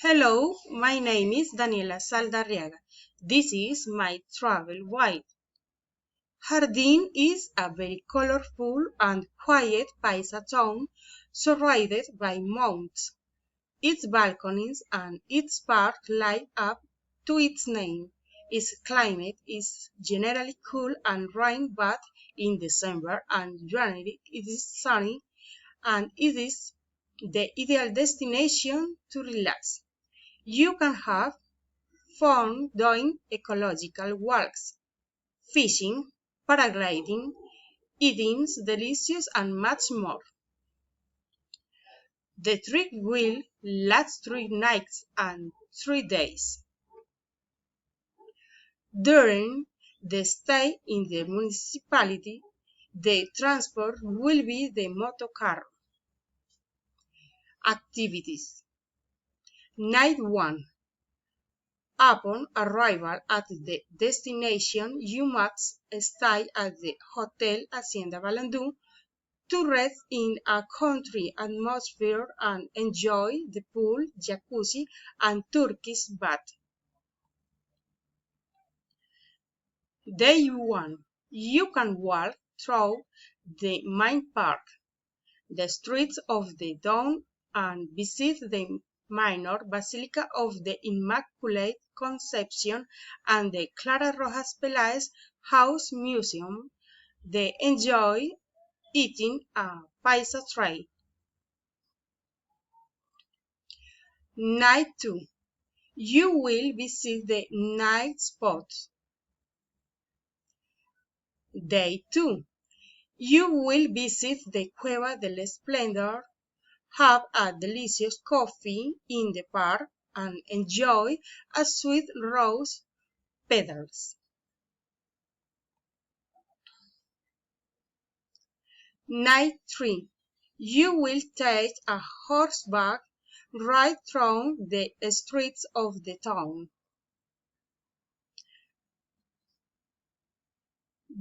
Hello, my name is Daniela Saldarriaga. This is my travel guide. Jardín is a very colorful and quiet paisa town surrounded by mountains. Its balconies and its park light up to its name. Its climate is generally cool and rain, but in December and January it is sunny and it is the ideal destination to relax. You can have fun doing ecological walks, fishing, paragliding, eating delicious and much more. The trip will last 3 nights and 3 days. During the stay in the municipality, the transport will be the motocar. Activities. Night 1. Upon arrival at the destination, you must stay at the Hotel Hacienda Balandú to rest in a country atmosphere and enjoy the pool, jacuzzi, and Turkish bath. Day 1. You can walk through the main park, the streets of the town, and visit the minor Basilica of the Immaculate Conception and the Clara Rojas Peláez House Museum. They enjoy eating a paisa tray. Night 2. You will visit the night spots. Day 2. You will visit the Cueva del Esplendor, have a delicious coffee in the park, and enjoy a sweet rose petals. Night 3. You will take a horseback ride through the streets of the town.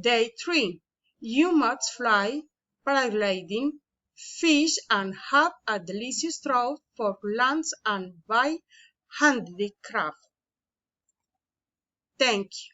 Day 3. You must fly, paragliding, fish, and have a delicious trout for lunch and buy handicraft. Thank you.